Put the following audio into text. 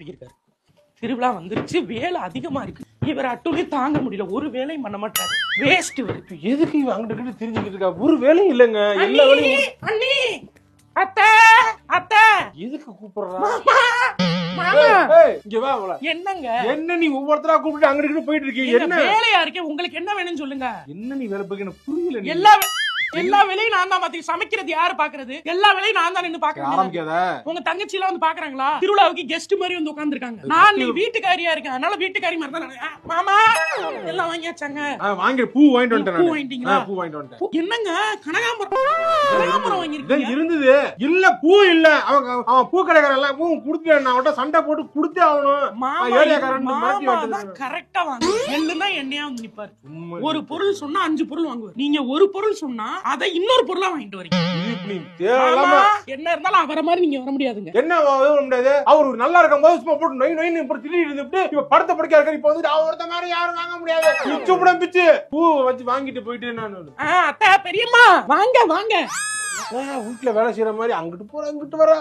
போயிருக்காரு. திருவிழா வந்துருச்சு, வேலை அதிகமா இருக்கு. இவர் அட்டுலே தாங்க முடியல, ஒரு வேலையும் பண்ண மாட்டாரு. வேஸ்ட் இவர். எதுக்கு இவன் அங்கிட்டு தெரிஞ்சுக்கிட்டு இருக்கா? ஒரு வேலையும் இல்லங்க, எல்லா வேலையும். அண்ணி, அத்தை, அத்தை, எதுக்கு கூப்பிடுறா? மாமா, இங்க வா. என்னங்க என்ன நீ ஒவ்வொருத்தரா கூப்பிட்டு அங்கிட்டு போயிட்டு இருக்கீங்க? என்ன வேலையா இருக்கே? உங்களுக்கு என்ன வேணும்னு சொல்லுங்க. என்ன நீ வேலை பார்க்க எனக்கு புரியல. எல்லா வேலையும் நான் தான் பாத்து. சமைக்கிறது யாரு பாக்குறது? எல்லா வேலையும் நான் தான் நின்னு பாக்குறேன். ஆரம்பிக்காத. உங்க தங்கச்சி எல்லாம் வந்து பாக்குறாங்களா? திருவிழாவுக்கு கெஸ்ட் மாதிரி வந்து உட்கார்ந்திருக்காங்க. நான் நீ வீட்டுக்காரியா இருக்கேன், அதனால வீட்டுக்காரி மாதிரி தான் நான். மாமா எல்லாம் வாங்கியாச்சாங்க. வாங்கி பூ வாங்கிட்டு வந்துட்டேன். பூ வாங்கிட்டீங்களா? பூ வாங்கிட்டு வந்துட்டேன். என்னங்க கனகாம்பரம் வாங்கிருக்கீங்க? இருந்தது இல்ல, பூ இல்ல. அவன் பூ கடைக்காரன் எல்லாம் பூ குடுத்தேன். நான் அவட்ட சண்டை போட்டு குடுத்தே ஆகணும். மாமா கரெக்டா வாங்க. எள்ளுனா எண்ணெயா வந்து நிப்பாரு. ஒரு பொருள் சொன்னா 5 பொருள் வாங்குவார். நீங்க ஒரு பொருள் சொன்னா அதை இன்னொரு பொருளா வாங்கிட்டு வரீங்க. என்ன இருந்தாலும் அவரை மாதிரி நீங்க வர முடியாதுங்க. என்ன வர முடியாது? அவரு நல்லா இருக்கும் போது சும்மா போட்டு நொய் நொய்னு இப்ப திடீர்னு இருந்துட்டு இப்ப படத்தை படிக்க இருக்காரு. இப்ப வந்து அவர்த்த மாதிரி யாரும் வாங்க முடியாது. பிச்சு பிச்சு பூ வச்சு வாங்கிட்டு போயிட்டு நான் அத்தை பெரியம்மா வாங்க வாங்க. வீட்டுல வேலை செய்யற மாதிரி அங்கிட்டு போற அங்கிட்டு வர